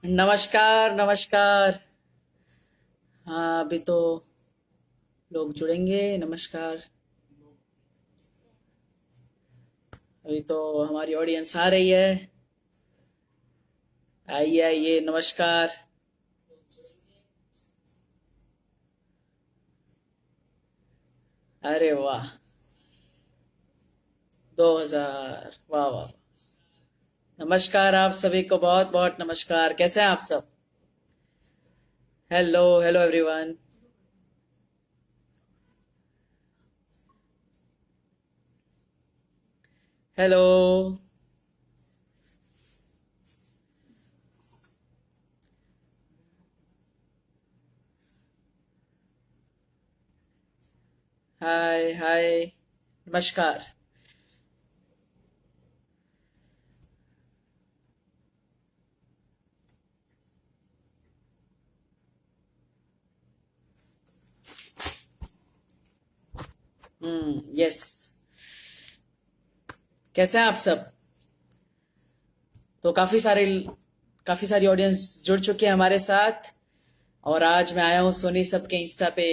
नमस्कार नमस्कार। हाँ, अभी तो लोग जुड़ेंगे। नमस्कार। अभी तो हमारी ऑडियंस आ रही है। आइए आइए, नमस्कार। अरे वाह। 2000, वाह वाह। नमस्कार आप सभी को, बहुत बहुत नमस्कार। कैसे हैं आप सब? Hello hello everyone. हेलो। हाय हाय। नमस्कार। यस। कैसे हैं आप सब? तो काफी सारी ऑडियंस जुड़ चुकी है हमारे साथ। और आज मैं आया हूँ सोनी सबके इंस्टा पे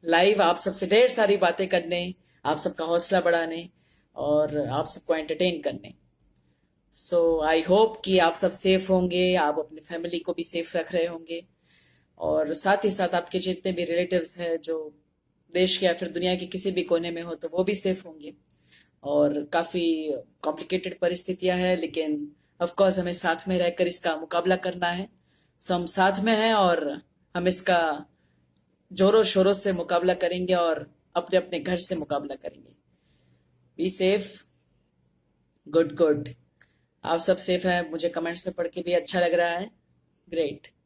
लाइव, आप सबसे ढेर सारी बातें करने, आप सबका हौसला बढ़ाने और आप सबको एंटरटेन करने। सो आई होप कि आप सब सेफ होंगे, आप अपनी फैमिली को भी सेफ रख रहे होंगे। और साथ ही साथ आपके जितने भी रिलेटिव्स हैं जो देश के या फिर दुनिया के किसी भी कोने में हो, तो वो भी सेफ होंगे। और काफी कॉम्प्लिकेटेड परिस्थितियां हैं, लेकिन ऑफ कोर्स हमें साथ में रहकर इसका मुकाबला करना है। सो हम साथ में हैं और हम इसका जोरों शोरों से मुकाबला करेंगे और अपने अपने घर से मुकाबला करेंगे। Be safe. Good good. आप सब सेफ हैं, मुझे कमेंट्स में पढ़ के भी अच्छा लग रहा है। ग्रेट।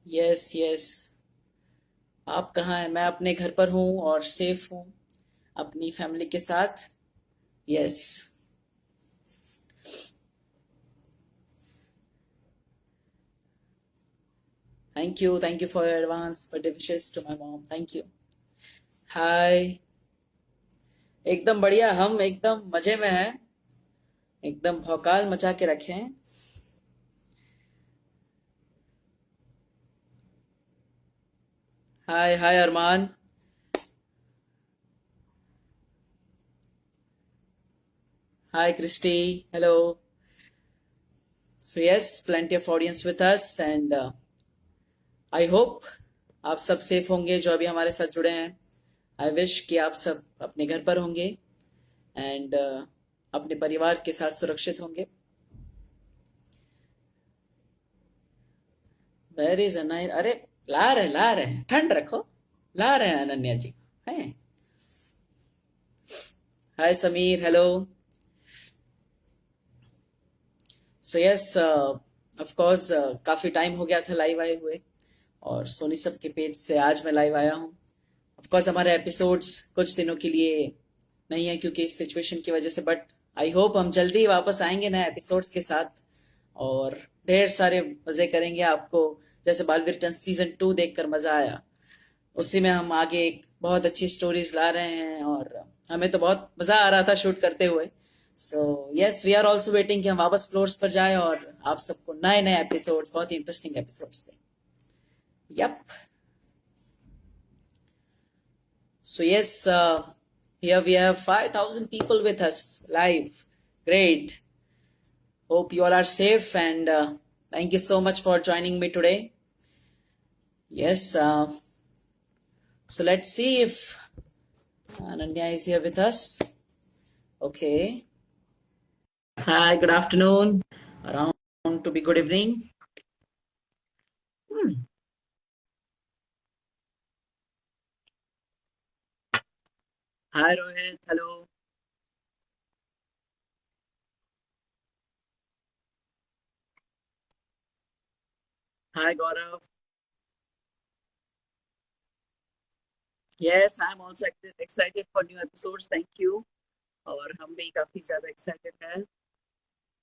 Yes yes. आप कहाँ हैं? मैं अपने घर पर हूँ और सेफ हूँ, अपनी फैमिली के साथ। Yes. Thank you for advance birthday wishes to my mom. Thank you. Hi. एकदम बढ़िया, हम एकदम मजे में हैं। एकदम भौकाल मचा के रखे हैं। Hi hi Armaan. Hi Christy. Hello. So yes, plenty of audience with us and I hope आप सब सेफ होंगे जो अभी हमारे साथ जुड़े हैं। आई विश कि आप सब अपने घर पर होंगे एंड अपने परिवार के साथ सुरक्षित होंगे। Where is Anay? अरे, ला रहे हैं, ठंड रखो। ला रहे हैं अनन्या जी। हैं। Hi Sameer, hello. So yes, of course काफी टाइम हो गया था लाइव आए हुए, और सोनी सब के पेज से आज मैं लाइव आया हूँ। ऑफ कोर्स हमारे एपिसोड्स कुछ दिनों के लिए नहीं है क्योंकि इस सिचुएशन की वजह से, बट आई होप हम जल्दी वापस आएंगे नए एपिसोड्स के साथ और ढेर सारे मजे करेंगे आपको। जैसे बालवीर रिटर्न सीजन 2 देखकर मजा आया, उसी में हम आगे एक बहुत अच्छी स्टोरीज ला रहे हैं और हमें तो बहुत मजा आ रहा था शूट करते हुए। So yes, we are also waiting कि हम वापस फ्लोर्स पर जाएं और आप सबको नए नए एपिसोड्स, बहुत ही इंटरेस्टिंग एपिसोड्स दें। Yup. So yes, here we have 5,000 people with us live. Great. Hope you all are safe and thank you so much for joining me today. Yes. So let's see if Ananya is here with us. Okay. Hi. Good afternoon. Around to be good evening. Hmm. Hi Rohit. Hello. Hi Gaurav. Yes, I'm also excited for new episodes. Thank you. और हम भी काफी ज्यादा excited हैं.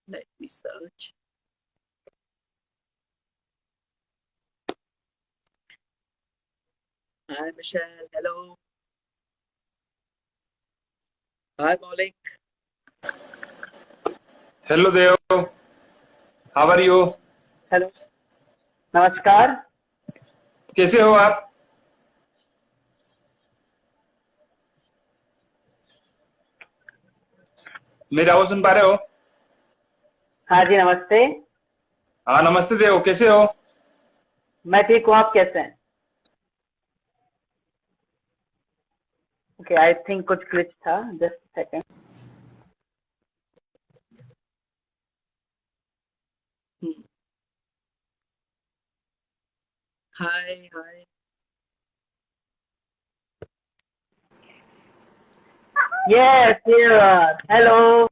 Let me search. Hi Michelle. Hello. Hi Maulik. Hello Dev, how are you? Hello. नमस्कार। कैसे हो आप? मेरी आवाज सुन पा रहे हो? हाँ जी, नमस्ते। हाँ नमस्ते देव, कैसे हो? मैं ठीक हूँ, आप कैसे हैं? ओके, आई थिंक कुछ ग्लिच था, just second. Hi hi. Yes, hello.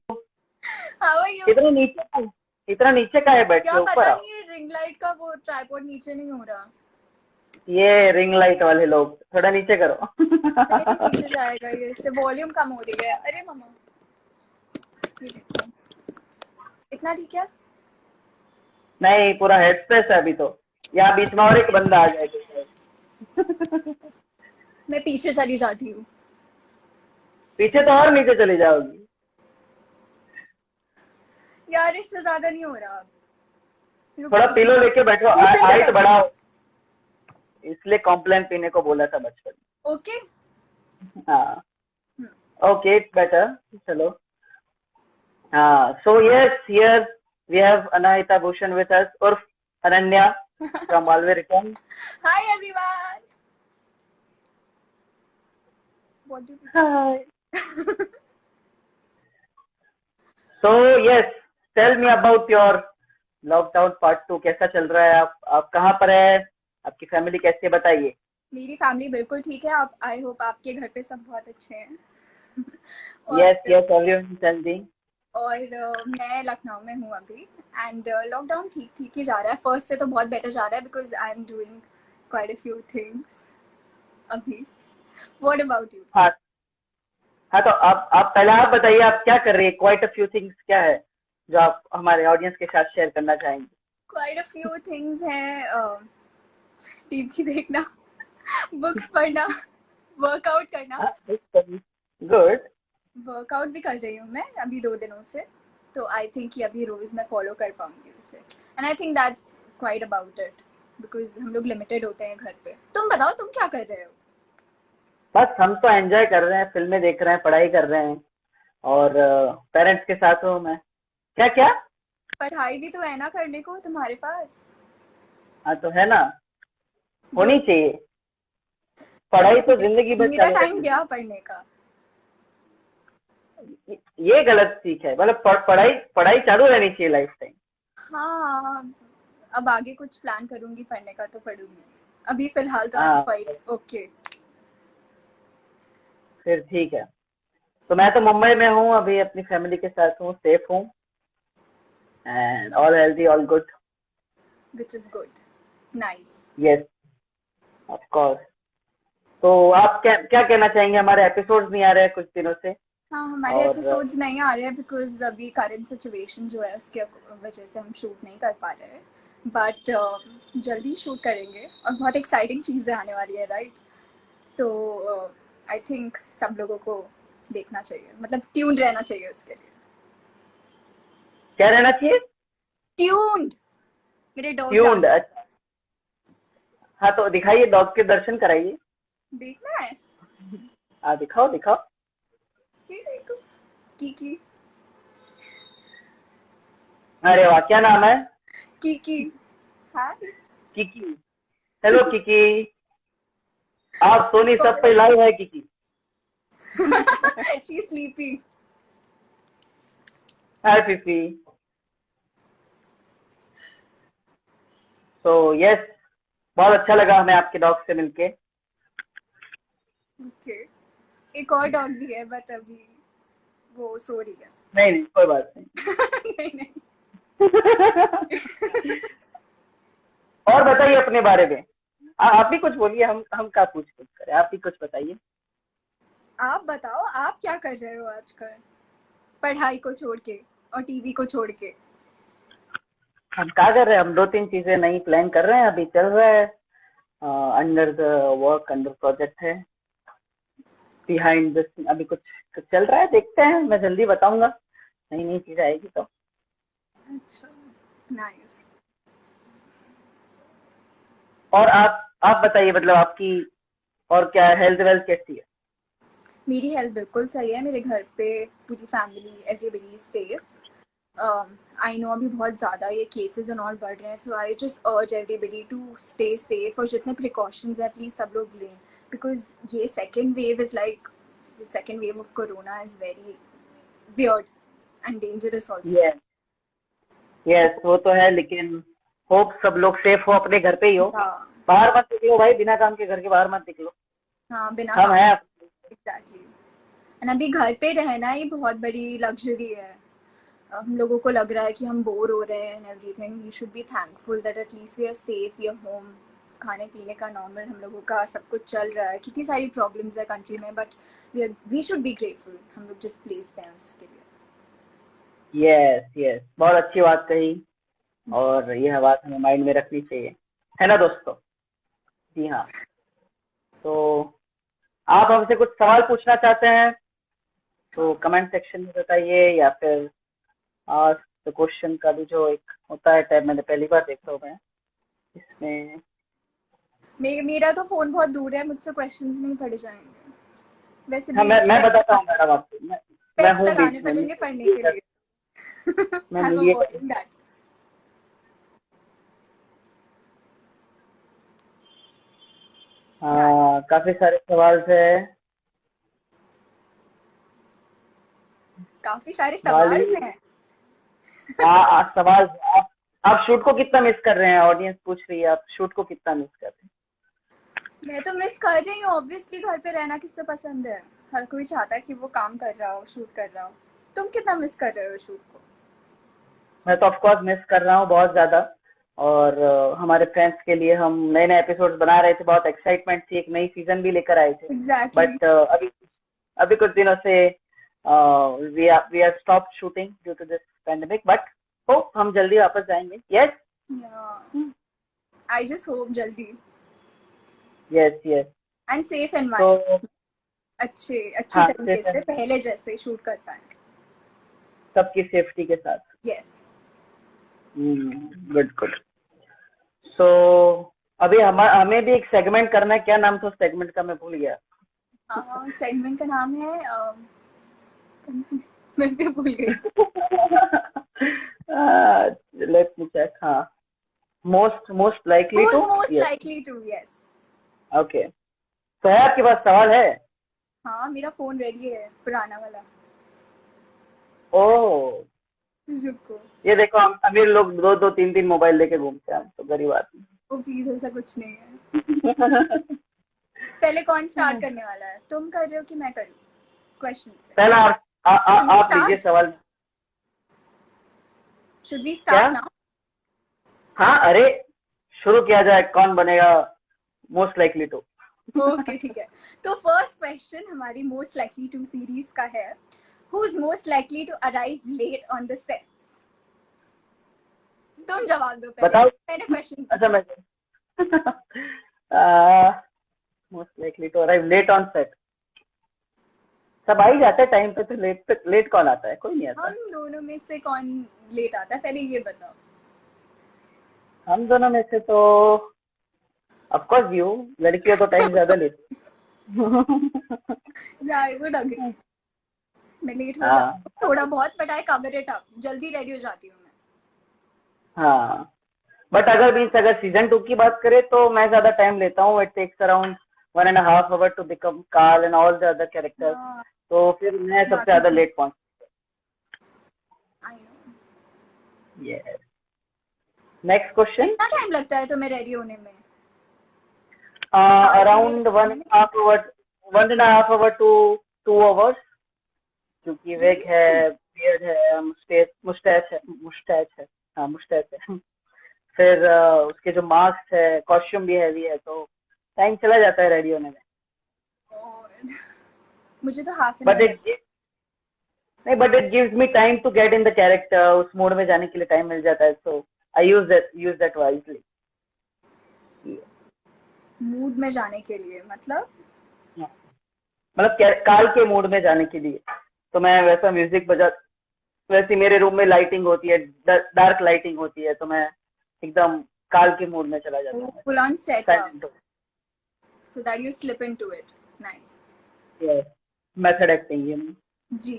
How are you? इतना नीचे का, इतना नीचे का है, बैठ के यार ऊपर पता आओ। नहीं, ये रिंग लाइट का वो ट्राइपॉड नीचे नहीं हो रहा। ये रिंग लाइट वाले लोग थोड़ा नीचे करो। नहीं नीचे जाएगा ये, इससे वॉल्यूम कम हो रही है। अरे मम्मा, ये देखो, इतना ठीक है। नहीं, पूरा हेड स्पेस है अभी तो। यहाँ बीच में और एक बंदा आ जाएगा। मैं पीछे चली जाती हूँ। पीछे तो और नीचे चली जाओगी। यार इससे ज्यादा नहीं हो रहा। रुक थोड़ा रुक पिलो रुक, लेके बैठो, कुशन पे हाइट बैठो। बढ़ाओ। इसलिए कॉम्प्लेन पीने को बोला था बचपन ओके। में। हाँ। Okay, it's better. चलो। So yes, here we have Anahita Bhushan with us, or Ananya from Alve Return. Hi everyone, what do Hi. So yes, tell me about your lockdown part 2 कैसा चल रहा है? आप कहाँ पर है? आपकी फैमिली कैसी है, बताइए। मेरी फैमिली बिल्कुल ठीक है। आप, आई होप आपके घर पे सब बहुत अच्छे हैं। और yes yes, everyone is healthy. मैं लखनऊ में हूँ अभी। एंड लॉकडाउन ठीक ठीक ही जा रहा है। फर्स्ट से तो बहुत बेटर जा रहा है because I am doing quite a few things अभी। What about you? हाँ। हाँ, तो आप पहले आप बताइए, आप क्या कर रही है? क्वाइट अ फ्यू थिंग्स क्या है जो आप हमारे ऑडियंस के साथ शेयर करना चाहेंगे? क्वाइट अ फ्यू थिंग्स हैं। टीवी देखना, बुक्स पढ़ना, वर्कआउट करना। गुड। वर्कआउट भी कर रही हूँ मैं अभी 2 दिनों से। तो आई थिंक कि अभी रोज मैं फॉलो कर पाऊंगी उसे। And I think that's quite about it because हम लोग लिमिटेड होते हैं घर पे। तुम बताओ, तुम क्या कर रहे हो? बस हम तो एंजॉय कर रहे हैं, फिल्में देख रहे हैं, पढ़ाई कर रहे हैं, और पेरेंट्स के साथ हूँ मैं। क्या क्या? पढ़ाई भी तो है ना करने को तुम्हारे पास। हाँ तो है ना, होनी गुड। चाहिए। पढ़ाई तो जिंदगी भर मेरा चालू टाइम रखनी गया पढ़ने का। चाहिए। ये गलत सीख है, मतलब पढ़ाई पढ़ाई चालू रहनी चाहिए लाइफ टाइम। हाँ, अब आगे कुछ प्लान करूंगी पढ़ने का तो पढ़ूंगी। अभी फिलहाल तो आई एम हाँ, क्वाइट ओके। फिर ठीक है। तो मैं तो मुंबई में हूँ अभी, अपनी फैमिली के साथ हूँ, सेफ हूँ, and all healthy, all good. Which is good, nice. Yes, of course. तो आप क्या क्या कहना चाहेंगे? हमारे एपिसोड्स नहीं आ रहे हैं कुछ दिनों से। हाँ, हमारे और एपिसोड्स नहीं आ रहे हैं बिकॉज अभी करंट सिचुएशन जो है उसके वजह से हम शूट नहीं कर पा रहे हैं। बट जल्दी शूट करेंगे और बहुत एक्साइटिंग चीज़ें आने वाली है, राइट? तो आई थिंक सब लोगों को देखना चाहिए, मतलब ट्यून्ड रहना चाहिए उसके लिए। क्या रहना चाहिए? ट्यून्ड। मेरे डॉग्स आ ट्यून्ड? गए। हाँ, तो दिखाइए, डॉग के दर्शन कराइए। देखना है? हाँ, दिखाओ दिखाओ। ये देखो, कीकी। अरे वाह, क्या नाम है? कीकी। हाँ। किकी। Hello Kiki. आप सोनी एक सब और पे लाइव है किकी। है। She sleepy. Hi Phi Phi. तो यस, बहुत अच्छा लगा हमें आपके डॉग से मिलके। ओके। एक और डॉग भी है बट अभी वो सो रही है। नहीं नहीं, कोई बात नहीं। नहीं नहीं। और बताइए अपने बारे में। आप भी कुछ बोलिए, हम क्या पूछ पूछ करें, आप भी कुछ बताइए। आप बताओ, आप क्या कर रहे हो आजकल, पढ़ाई को छोड़ के और टीवी को छोड़ के? हम क्या कर रहे हैं? हम दो तीन चीजें नई प्लान कर रहे हैं, अभी चल रहा है। Under the work, under project है। बिहाइंड द, अभी कुछ चल रहा है, देखते हैं, मैं जल्दी बताऊंगा नई नई चीज आएगी तो। अच्छा, नाइस। और आप बताइए, मतलब आपकी और क्या हेल्थ वेल्थ कैसी है? मेरी हेल्थ बिल्कुल सही है, मेरे घर पे पूरी family everybody is safe. I know अभी बहुत ज़्यादा ये केसेस एंड ऑल बढ़ रहे हैं, सो आई जस्ट अर्ज एवरीबडी टू स्टे सेफ, और जितने प्रिकॉशंस हैं प्लीज़ सब लोग लें, बिकॉज ये second wave is like, the second wave of corona is very weird and dangerous also. Yes, yes, वो तो है, लेकिन होप सब लोग सेफ हो, अपने घर पे ही हो। हाँ बाहर मत निकलो भाई, बिना काम के घर के बाहर मत निकलो। हाँ, बिना हम काम। हैं। एग्जैक्टली। एंड अभी घर पे रहना ही बहुत बड़ी लग्जरी है। हम लोगों को लग रहा है कि हम बोर हो रहे हैं and everything, you should be thankful that at least we are safe, we are home. खाने पीने का नॉर्मल हम लोगों का सब कुछ चल रहा है, कितनी सारी प्रॉब्लम्स है कंट्री में, but we should be grateful, हम लोग जिस प्लेस पे हैं उसके लिए। यस, यस, बहुत अच्छी बात कही, और यह बात हमें माइंड में रखनी चाहिए, है ना दोस्तों? जी हाँ। तो आप हमसे कुछ सवाल पूछना चाहते हैं तो कमेंट सेक्शन में बताइए, या फिर आस्क द क्वेश्चन का भी जो एक होता है टैब, मैंने पहली बार देखा हूँ मैं इसमें। मेरा तो फोन बहुत दूर है, मुझसे क्वेश्चंस नहीं पढ़े जाएंगे। वैसे हाँ, भी मैं बताता हूँ मैडम आपको, मैं स्पेक्स हूँ लगाने बीच में, पड़ेंगे पढ़ने के लिए। मैं I am mediator. Avoiding that. या हाँ, काफी सारे सवाल थे। काफी सारे बाली। सवाल हैं। सवाल। आप शूट को कितना मिस कर रहे हैं? ऑडियंस पूछ रही है, आप शूट को कितना मिस कर रहे हैं? मैं तो मिस कर रही हूँ ऑब्वियसली, घर पे रहना किससे पसंद है? हर कोई चाहता है कि वो काम कर रहा हो, शूट कर रहा हो। तुम कितना मिस कर रहे हो शूट को? मैं तो ऑफकोर्स मिस कर रहा हूँ बहुत ज्यादा, और हमारे फ्रेंड्स के लिए हम नए नए एपिसोड्स बना रहे थे, बहुत एक्साइटमेंट थी, एक नई सीजन भी लेकर आए थे। एग्जैक्टली। बट अभी अभी कुछ दिनों से we are stop shooting due to this pandemic, but hope हम जल्दी वापस जाएंगे। यस, आई जस्ट होप जल्दी यस, यस। एंड सेफ तो एनवायरनमेंट, अच्छी हाँ, तरीके से पहले जैसे शूट कर पाए। सबकी सेफ्टी के साथ। यस। Good, good. सो अभी हमें भी एक सेगमेंट करना है, क्या नाम था उस सेगमेंट का, मैं भूल गया। सेगमेंट का नाम है मैं भी भूल गई। Let me check. हाँ, most likely Who's to. most yes, likely to? Yes. Okay. तो है आपके पास सवाल है? हाँ, मेरा फोन रेडी है, पुराना वाला। ओह, रुको। ये देखो, हम अमीर लोग दो दो तीन तीन मोबाइल लेके घूमते हैं, हम तो गरीब आदमी। ओ प्लीज, ऐसा कुछ नहीं है। पहले कौन स्टार्ट करने वाला है, तुम कर रहे हो कि मैं करूँ क्वेश्चन से? पहला Should we आप लीजिए start? सवाल। Should we क्या? start now? हाँ, अरे शुरू किया जाए, कौन बनेगा मोस्ट लाइकली टू। ओके, ठीक है। तो फर्स्ट क्वेश्चन हमारी मोस्ट लाइकली टू सीरीज का है, who is most likely to arrive late on the sets? तुम जवाब दो पहले, बताओ। मैंने क्वेश्चन अच्छा, मैं most likely to arrive late on set. सब आ ही जाता है टाइम पे, तो लेट कौन आता है? कोई नहीं आता। हम दोनों में से कौन लेट आता है, पहले ये बताओ। हम दोनों में से तो ऑफ कोर्स यू, लड़कियों तो टाइम ज्यादा लेती। या आई वुड अग्री, मैं लेट हो हाँ, जाती हूँ थोड़ा बहुत, but I cover it up, जल्दी रेडी हो जाती हूँ मैं। हाँ। बट अगर सीजन 2 की बात करें तो मैं ज्यादा टाइम लेता हूँ। It takes around 1.5 hours to become Carl and all the other characters. हाँ, तो फिर मैं सबसे बाकी ज्यादा चीज लेट पहुंच। I know. Yes. Next question. कितना टाइम लगता है तुम्हें रेडी होने में? अराउंड 1.5 hour टू 2 hours, क्योंकि वेग है, बियर्ड है, मुस्टैच है। हाँ, मुस्टैच है। फिर उसके जो मास्क है, कॉस्ट्यूम भी हैवी है, तो टाइम चला जाता है रेडी होने में। और मुझे तो half an but hour. It gives me time to get in the character, उस मोड में जाने के लिए टाइम मिल जाता है, so I use that wisely. Mood में जाने के लिए मतलब? मतलब काल के मूड में जाने के लिए तो मैं वैसा वैसे मेरे रूम में लाइटिंग होती है, डार्क लाइटिंग होती है, तो मैं एकदम काल के मूड में चला जाता हूँ, full on setup साइलेंट हो। so that you slip into it. Nice. Yes, method acting ये। जी।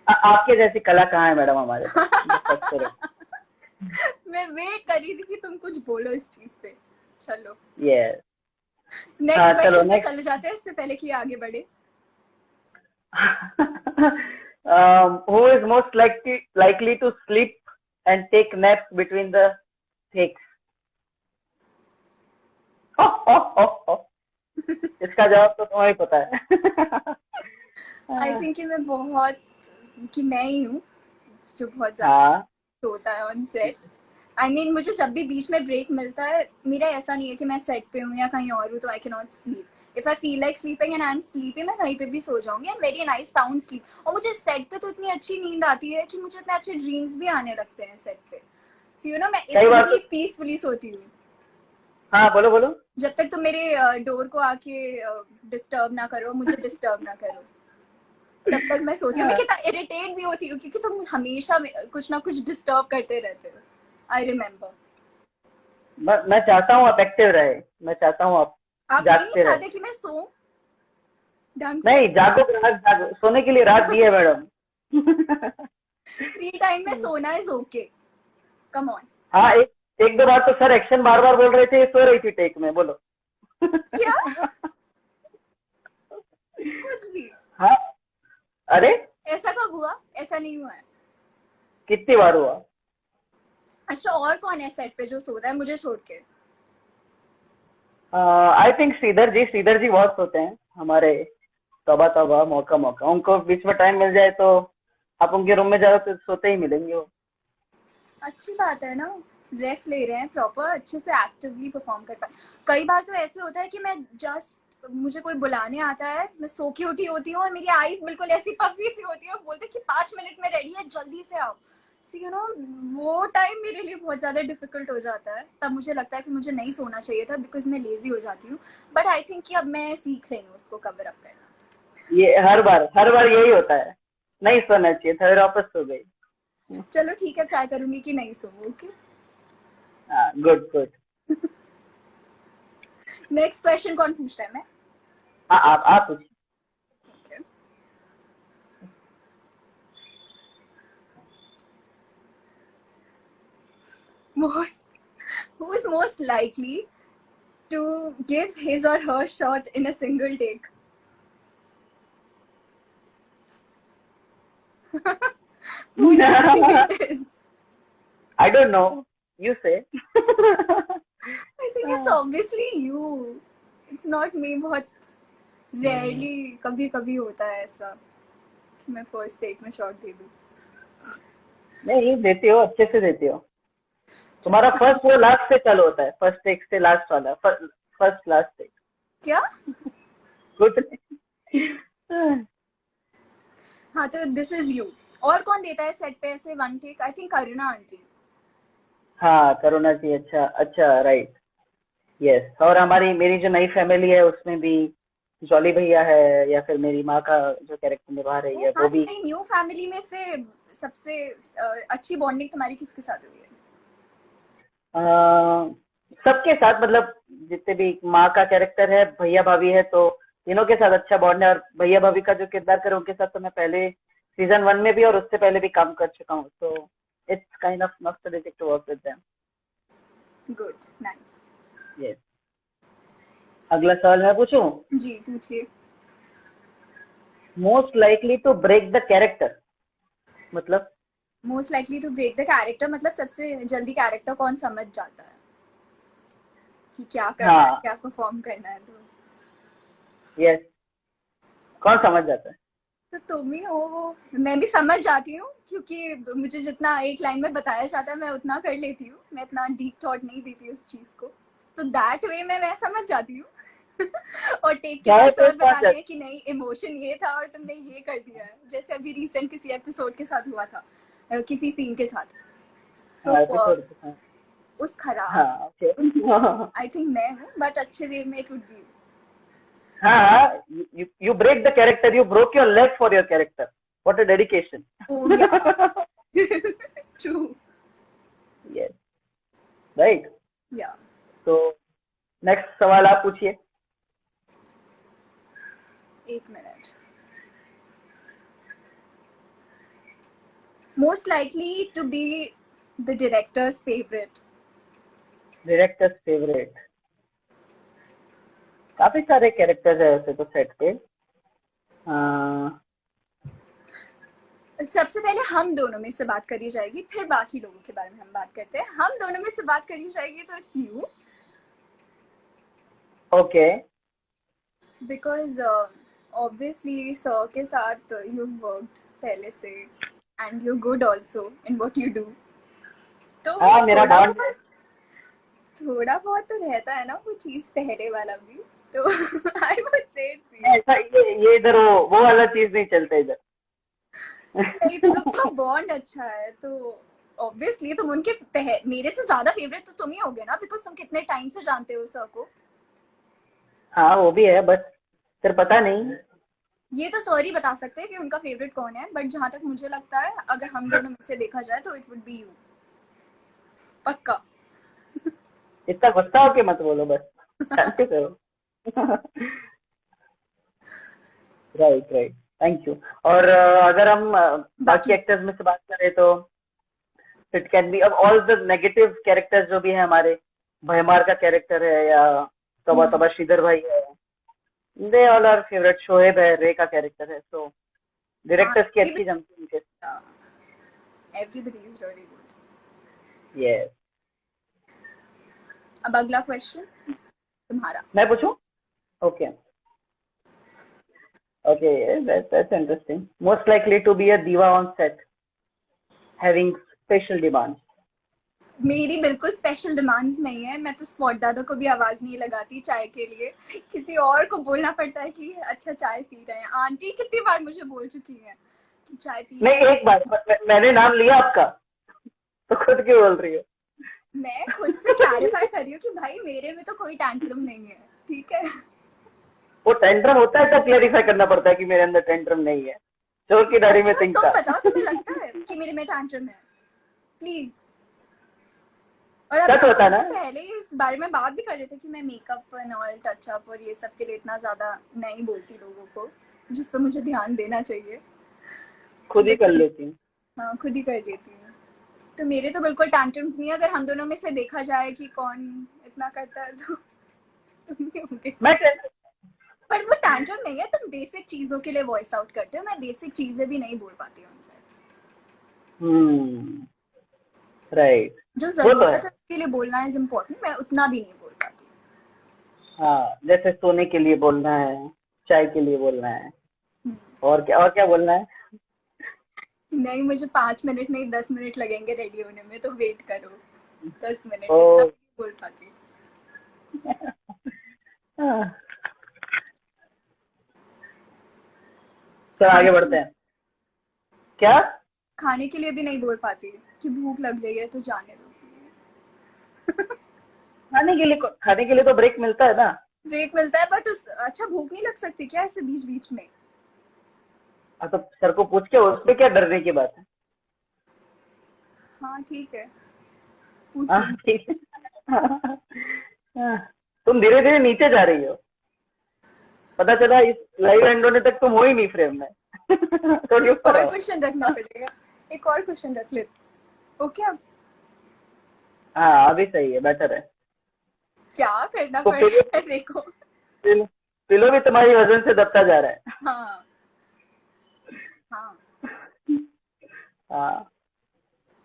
आपके जैसी कला कहाँ है मैडम हमारे पास? मैं वेट कर रही थी कि तुम कुछ बोलो इस चीज पे। चलो यस, नेक्स्ट हाँ चलो क्वेश्चन पे नेक्स्ट। चले जाते हैं इससे पहले कि आगे बढ़े। Who is most likely to sleep and take naps between the takes? इसका जवाब तो तुम्हें पता है। आई थिंक कि मैं ही हूँ जो बहुत ज्यादा हाँ, सोता है ऑन सेट। आई मीन मुझे जब भी बीच में ब्रेक मिलता है, मेरा ऐसा नहीं है कि मैं सेट पे हूँ या कहीं और हूँ तो I can not sleep. If I feel like sleeping and I am sleepy, मैं कहीं पे भी सो जाऊंगी and very nice sound sleep. और मुझे सेट पे तो इतनी अच्छी नींद आती है कि मुझे इतने अच्छे ड्रीम्स भी आने लगते हैं सेट पे। सो यू नो मैं कई बार इतनी पीसफुली सोती हूँ। हाँ बोलो बोलो। जब तक तुम मेरे डोर को आके डिस्टर्ब ना करो, मुझे डिस्टर्ब ना करो, तब तक मैं सोती हूँ। मैं कितना इरिटेट भी होती हूँ क्योंकि तुम हमेशा कुछ ना कुछ डिस्टर्ब करते रहते हो। I remember. मैं चाहता हूँ आप एक्टिव रहे, मैं चाहता हूँ आप आप ये जागते नहीं रहे। चाहते कि मैं सोऊं ढंग से? नहीं, जागो जागो, सोने के लिए रात दी है मैडम। फ्री टाइम में सोना इज ओके, कम ऑन। हाँ, एक दो बार तो सर एक्शन बार बार बोल रहे थे, सो रही थी टेक में, बोलो। क्या? कुछ भी? हाँ, अरे ऐसा कब हुआ? ऐसा नहीं हुआ है। कितनी बार हुआ? अच्छा, और कौन है सेट पे जो सोता है मुझे छोड़ के? आई थिंक श्रीधर जी बहुत सोते हैं हमारे। तौबा तौबा, मौका मौका, उनको बीच में टाइम मिल जाए तो आप उनके रूम में जाओ तो सोते ही मिलेंगे वो। अच्छी बात है ना, रेस्ट ले रहे हैं प्रॉपर, अच्छे से एक्टिवली परफॉर्म कर पाए। कई बार तो ऐसे होता है कि मैं जस्ट मुझे कोई बुलाने आता है, मैं सो के उठी होती हूँ और मेरी आईज बिल्कुल ऐसी पफी सी होती है, बोलते कि 5 मिनट में रेडी है, जल्दी से आओ। सो यू नो वो टाइम मेरे लिए बहुत ज्यादा डिफिकल्ट हो जाता है। तब मुझे लगता है कि मुझे नहीं सोना चाहिए था बिकॉज मैं लेजी हो जाती हूँ। बट आई थिंक कि अब मैं सीख रही हूँ उसको कवर अप करना। ये हर बार यही होता है, नहीं सोना चाहिए था, फिर वापस सो गई। चलो ठीक है, ट्राई करूंगी कि नहीं so. Okay, good good. Next question कौन पूछ रहा है? मैं? हाँ, आप पूछिए। Okay. Who is most likely to give his or her shot in a single take? Who do you think it is? I don't know. You say. I think it's obviously you. It's not me. बहुत rarely कभी कभी होता है ऐसा कि मैं first take में shot दे दूँ। नहीं, देती हो, अच्छे से देती हो। तुम्हारा फर्स्ट वो लास्ट से चालू होता है, फर्स्ट टेक से लास्ट वाला, फर्स्ट लास्ट टेक। क्या? कुछ नहीं। हाँ तो दिस इज यू। और कौन देता है सेट पे ऐसे one take? I think Karuna aunty. हाँ, करुणा जी, अच्छा अच्छा, राइट, यस। और मेरी जो नई फैमिली है उसमें भी जॉली भैया है, या फिर मेरी माँ का जो कैरेक्टर निभा रही है वो भी। न्यू फैमिली में से सबसे अच्छी बॉन्डिंग तुम्हारी किसके साथ हुई है? सबके साथ, मतलब जितने भी माँ का कैरेक्टर है, भैया भाभी है, तो तीनों के साथ अच्छा बॉन्ड है। और भैया भाभी का जो किरदार करे उनके साथ तो मैं पहले सीजन 1 में भी और उससे पहले भी काम कर चुका हूँ, तो it's kind of nostalgic to work with them. Good, nice. Yes, अगला सवाल मैं पूछूं? जी पूछिए। Most likely to break the character मतलब? Most likely to break the character मतलब सबसे जल्दी कैरेक्टर कौन समझ जाता है कि क्या करना है, क्या परफॉर्म करना है। तो यस, कौन समझ जाता है? तो तुम ही हो वो। मैं भी समझ जाती हूँ क्योंकि मुझे जितना एक लाइन में बताया जाता है मैं उतना कर लेती हूँ। मैं इतना डीप थॉट नहीं देती उस चीज को, तो दैट वे में मैं समझ जाती हूँ। और टेक के बाद सर बताते हैं कि नहीं, इमोशन ये था और तुमने ये कर दिया है। जैसे अभी रिसेंट किसी एपिसोड के साथ हुआ था, किसी सीन के साथ। उस खराब आई थिंक मैं हूँ, बट अच्छे वे में it would be. you break the character, you broke your leg for your character, What a dedication. Oh yeah. True. Yes. Right. Yeah. तो नेक्स्ट सवाल आप पूछिए. एक minute. Most likely to be the director's favorite. Directors favourite. काफी सारे characters है वैसे तो सेट पे. सबसे पहले हम दोनों में से बात करी जाएगी, फिर बाकी लोगों के बारे में हम बात करते हैं. हम दोनों में से बात करी जाएगी तो it's you. Okay. Because obviously sir के साथ यू वर्कड पहले से and you good also in what you do. तो हाँ, मेरा बॉन्ड थोड़ा बहुत तो रहता है ना वो चीज पहले वाला भी. तो I would say it's you. ऐसा ये इधर वो वाला चीज नहीं चलता इधर. नहीं, तो लोग का बॉन्ड अच्छा है तो ऑब्वियसली तुम उनके मेरे से ज्यादा फेवरेट तो तुम ही होगे ना, बिकॉज तुम कितने टाइम से जानते हो सर को. हाँ वो भी है, बस फिर पता नहीं. ये तो सॉरी बता सकते हैं कि उनका फेवरेट कौन है, बट जहां तक मुझे लगता है अगर हम दोनों में से देखा जाए तो इट वुड बी यू. पक्का. इतना गुस्सा होके मत बोलो, बस शांति करो. Right right, thank you. और अगर हम बाकी एक्टर्स में से बात करें तो इट कैन बी अब ऑल द नेगेटिव कैरेक्टर्स जो भी है हमारे. भयमार का कैरेक्टर है या तबा तबा श्रीधर भाई है, they all are favourite. Shoaib है, रे का कैरेक्टर है. सो डायरेक्टर्स की अच्छी जमती है उनके. Everybody is really good. Yes. अब अगला क्वेश्चन तुम्हारा. मैं पूछूं? Okay. Okay, that's interesting. Most likely to be a diva on set, having special demands. मेरी बिल्कुल स्पेशल डिमांड्स नहीं है. मैं तो स्पॉट दादा को भी आवाज नहीं लगाती चाय के लिए. किसी और को बोलना पड़ता है कि अच्छा चाय पी रहे हैं. आंटी कितनी बार मुझे बोल चुकी है कि चाय पी. नहीं, एक बार मैंने नाम लिया आपका तो खुद क्यों बोल रही हो? मैं खुद से क्लैरिफाई कर रही हूँ कि भाई मेरे में तो कोई टैंट्रम नहीं है. ठीक है. वो टेंट्रम होता है तो क्लेरिफाई करना पड़ता है कि मेरे अंदर टेंट्रम नहीं है. चोर की दाढ़ी में अच्छा, सिंह तुम था. बताओ तुम्हें लगता है कि मेरे में टैंट्रम है? प्लीज. और अब सच हम बता कुछ ना. दिन पहले इस बारे में बात भी कर रहे थे कि मैं मेकअप एंड ऑल टचअप और ये सब के लिए इतना ज्यादा नहीं बोलती लोगों को, जिस पर मुझे ध्यान देना चाहिए. खुद ही कर लेती हूँ. हाँ, खुद ही कर लेती हूँ. तो मेरे तो बिल्कुल टैंट्रम्स नहीं है. अगर हम दोनों में से देखा जाए कि कौन इतना करता है तो तुम ही होगे. पर वो टैंट्रम नहीं है. तुम बेसिक चीजों के लिए वॉइस आउट करते हो. मैं बेसिक चीजें भी नहीं बोल पाती हूँ उनसे. राइट. जो जरूरत है उसके लिए बोलना इज इम्पोर्टेंट. मैं उतना भी नहीं बोल पाती. हाँ, जैसे सोने के लिए बोलना है, चाय के लिए बोलना है, और क्या बोलना है. नहीं, मुझे 5 मिनट नहीं 10 मिनट लगेंगे रेडी होने में, तो वेट करो 10 मिनट. ओ. नहीं बोल पाती. तो आगे बढ़ते हैं. क्या? खाने के लिए भी नहीं बोल पाती कि भूख लग रही है तो जाने दो प्लीज. खाने के लिए तो ब्रेक मिलता है ना. ब्रेक मिलता है बट अच्छा भूख नहीं लग सकती क्या ऐसे बीच बीच में? तो सर को पूछ के, उसमें क्या डरने की बात है. हाँ ठीक है, पूछो. ठीक है. तुम धीरे धीरे नीचे जा रही हो. पता चला इस लाइव एंड होने तक तुम हो ही नहीं फ्रेम में. थोड़ी एक ऊपर और आओ. क्वेश्चन रखना पड़ेगा. एक और क्वेश्चन रख ले. ओके. अब हाँ, अभी सही है, बेटर है. क्या करना तो पड़ेगा देखो. पिलो भी तुम्हारी वजन से दबता जा रहा है. हाँ हाँ. हाँ.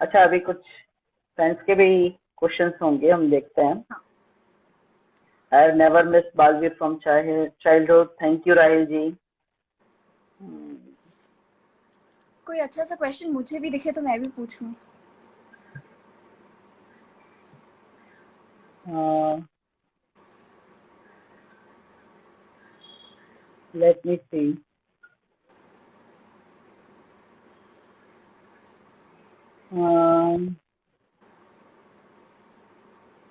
अच्छा, अभी कुछ साइंस के भी क्वेश्चंस होंगे, हम देखते हैं. हाँ. I have never miss Baalveer from childhood. Thank you Rahil ji. कोई अच्छा सा क्वेश्चन मुझे भी दिखे तो मैं भी पूछूं. Let me see.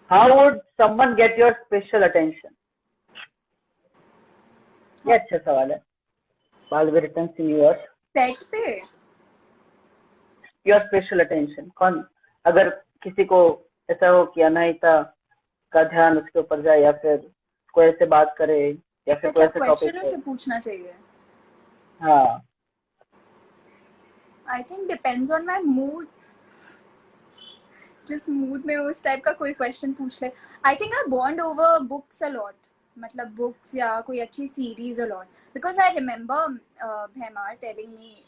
How would someone get your special attention? ये अच्छा सवाल है. Baalveer returns in universe. Set पे योर स्पेशल अटेंशन कौन, अगर किसी को ऐसा हो कि अनाहिता का ध्यान उसके ऊपर जाए, या फिर कोई ऐसे बात करे, या फिर तो कोई क्या ऐसे क्वेश्चन टॉपिक हो। उसे पूछना चाहिए? हाँ, I think depends on my mood, जिस मूड में उस टाइप का कोई क्वेश्चन पूछ ले। I think I bond over books a lot, मतलब बुक्स या कोई अच्छी series a lot, because I remember भैमार टेलिंग मी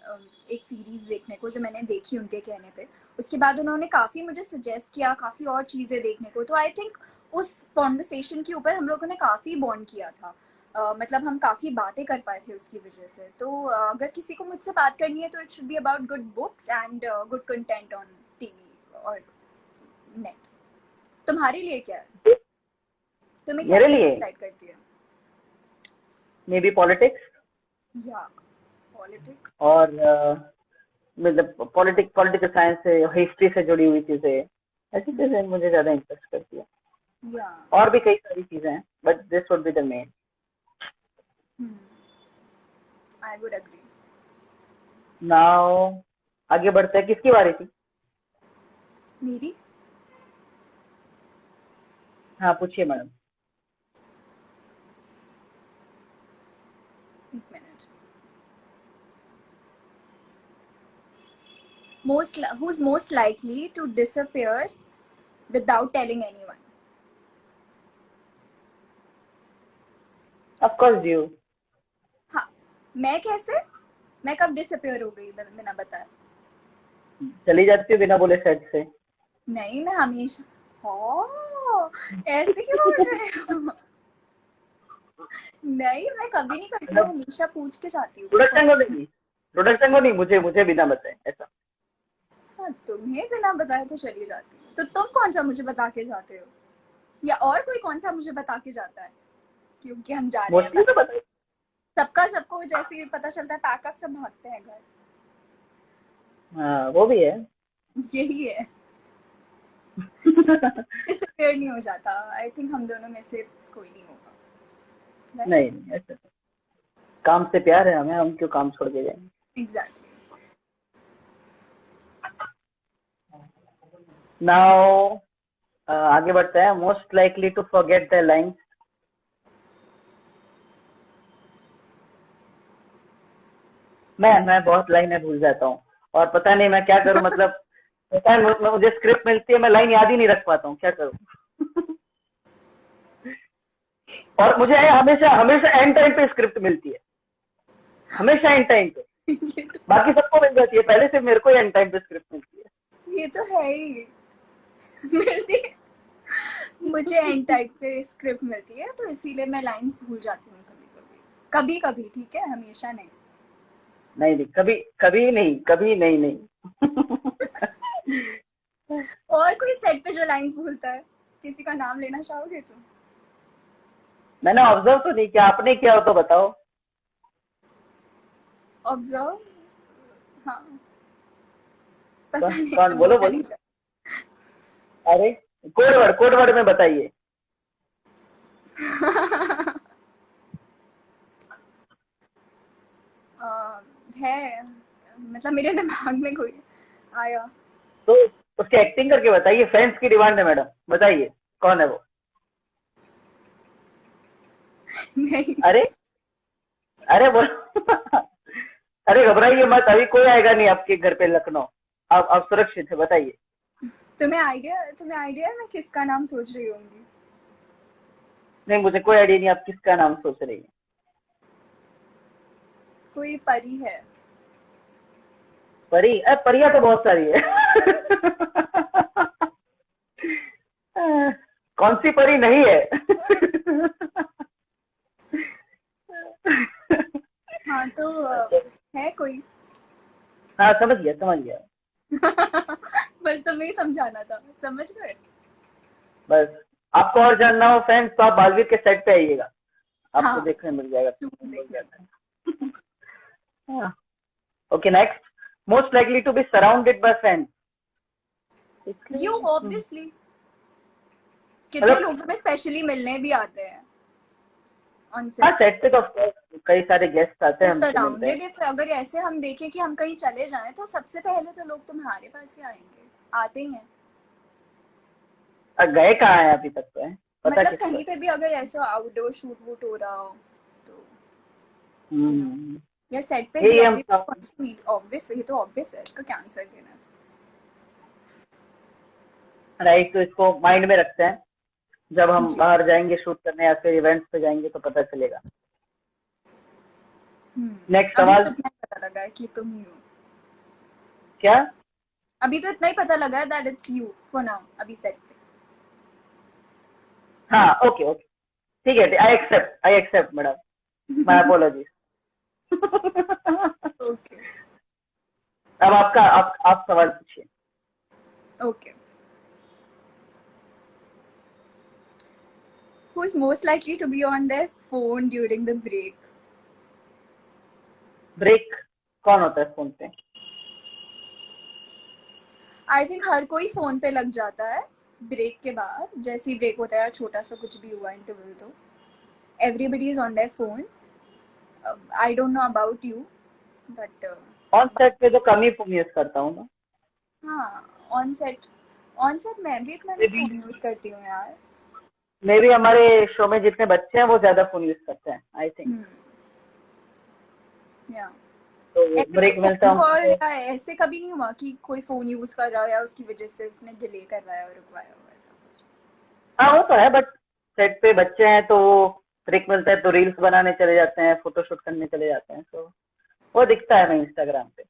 एक सीरीज देखने को जो मैंने देखी उनके कहने पे। उसके बाद उन्होंने काफ़ी मुझे सजेस्ट किया काफ़ी और चीज़ें देखने को, तो आई थिंक उस कॉन्वर्सेशन के ऊपर हम लोगों ने काफ़ी बॉन्ड किया था। मतलब हम काफ़ी बातें कर पाए थे उसकी वजह से। तो अगर किसी को मुझसे बात करनी है तो it should be about good books and good content on TV और नेट। तुम्हारे लिए क्या है? तुम्हें क्या मेरे लिए एक्साइट करती है? मे बी पॉलिटिक्स, या पॉलिटिक्स। और मतलब पॉलिटिकल साइंस से, हिस्ट्री से जुड़ी हुई चीजें, ऐसी चीजें मुझे ज्यादा इंटरेस्ट करती है। या और भी कई सारी चीजें हैं, but this would be the main. I would agree. Now आगे बढ़ते हैं, किसकी बारी थी? मेरी। हाँ पूछिए मैडम। एक minute. who's most likely to disappear without telling anyone? Of course you. हाँ, मैं कैसे? मैं कब डिसअपियर हो गई बिना बताए? चली जाती हो बिना बोले सेट से। नहीं, मैं हमेशा। हाँ, ऐसे क्यों बोल रहे हो? नहीं, मैं कभी नहीं करती, मैं हमेशा पूछ के जाती हूँ। प्रोडक्शन को नहीं, मुझे बिना बताए ऐसा। हाँ, तुम्हें बिना बताए तो चली जाती हूँ, तो तुम कौन सा मुझे बता के जाते हो, या और कोई कौन सा मुझे बता के जाता है क्योंकि हम जा रहे हैं? मोस्टली तो बताइए। सबको जैसे ही पता चलता है पैकअप सब भागते हैं घर। हाँ वो भी है। यही है। डिसअपियर नहीं हो जाता। आई थिंक हम दोनों में से कोई नहीं होगा। नहीं ऐसा काम से प्यार है हमें, हम क्यों काम छोड़ के जाएंगे। एग्जैक्टली। नाउ आगे बढ़ते हैं। Most likely to forget the lines. मैं बहुत लाइनें भूल जाता हूँ, और पता नहीं मैं क्या करूँ। मतलब पता है, मुझे स्क्रिप्ट मिलती है, मैं लाइन याद ही नहीं रख पाता हूँ, क्या करूँ। और मुझे हमेशा हमेशा एंड टाइम पे स्क्रिप्ट मिलती है, हमेशा एंड टाइम पे। बाकी सबको मिल जाती है, पहले से मेरे को एंड टाइम पे स्क्रिप्ट मिलती है। ये तो है ही। मिलती है मुझे एंड टाइप पे स्क्रिप्ट मिलती है, तो इसीलिए मैं लाइंस भूल जाती हूँ कभी कभी। ठीक है, हमेशा नहीं। नहीं कभी कभी नहीं, कभी नहीं नहीं। और कोई सेट पे जो लाइंस भूलता है, किसी का नाम लेना चाहोगे तुम? मैंने ऑब्जर्व तो नहीं किया, आपने किया हो तो बताओ। ऑब्जर्व? हाँ, पता नहीं, कौन? बोलो बोलना बोलो। नहीं चाहती। अरे कोड वर्ड में बताइए। है, मतलब मेरे दिमाग में कोई आया। तो उसकी एक्टिंग करके बताइए। फैंस की डिमांड है मैडम, बताइए कौन है वो। नहीं। अरे बोलो। अरे घबराइए मत, अभी कोई आएगा नहीं आपके घर पे लखनऊ। आप सुरक्षित है, बताइए। तुम्हें आइडिया है मैं किसका नाम सोच रही होंगी? नहीं मुझे कोई आइडिया नहीं आप किसका नाम सोच रही है। कोई परी है। परी? परियां तो बहुत सारी है। कौन सी परी नहीं है? हाँ, तो है कोई। हाँ समझ गया। बस तुम्हें ही समझाना था, समझ गए? बस आपको और जानना हो फैंस तो आप बालवीर के सेट पे आइएगा, आपको हाँ, देखने मिल जाएगा। देखने। Okay next. Most likely to be surrounded by fans. You obviously. कितने लोग तुम्हें स्पेशली मिलने भी आते हैं, ऑन हाँ, सेट सेट पे तो of course कई सारे गेस्ट आते हैं, हमसे मिलते सराउंडेड। हैं। इफ अगर ऐसे हम देखें कि हम कहीं चले जाएं तो सबसे पहले तो लोग तुम्हारे पास ही आएंगे, आते ही हैं। गए कहाँ हैं अभी तक तो है, पता मतलब किसको कहीं है। पे भी अगर ऐसा आउटडोर शूट वूट हो रहा हो तो हम्म, या सेट पे भी यही हम everyone wants to meet, obvious, ये तो ऑब्वियस है, इसका क्या आंसर देना है। राइट, तो इसको माइंड में रखते हैं, जब हम जी। बाहर जाएंगे शूट करने या फिर इवेंट्स पे जाएंगे तो पता चलेगा। नेक्स्ट अभी सवाल। तो इतना ही पता लगा है कि तुम ही हो। क्या? अभी तो इतना ही पता लगा है that it's you for now, अभी सेट पे। हाँ, ओके ओके, ठीक है, I accept madam, my apology. Okay अब आपका, आप सवाल पूछिए। Okay. Who is most likely to be on their phone during the break? Break कौन होता है फोन पे? आई थिंक हर कोई फोन पे लग जाता है ब्रेक के बाद, जैसे ही ब्रेक होता है, छोटा सा कुछ भी हुआ इंटरवल तो everybody is on their phone. I don't know about you but on set पे तो कम ही फोन यूज करता हूँ मैं। हाँ, ऑन सेट मैं भी इतना नहीं मे बी फोन यूज करती हूँ यार। मे बी हमारे शो में जितने बच्चे हैं वो ज्यादा फोन यूज करते हैं, आई थिंक। या तो ऐसे कोई ब्रेक मिलता फोन है कॉल हमको। या ऐसे कभी नहीं हुआ कि कोई फोन यूज कर रहा है या उसकी वजह से उसने डिले करवाया और रुकवाया हो, ऐसा कुछ? हाँ, वो तो है, बट सेट पे बच्चे हैं तो ब्रेक मिलता है तो रील्स बनाने चले जाते हैं, फोटोशूट करने चले जाते हैं, तो वो दिखता है मैं इंस्टाग्राम पे।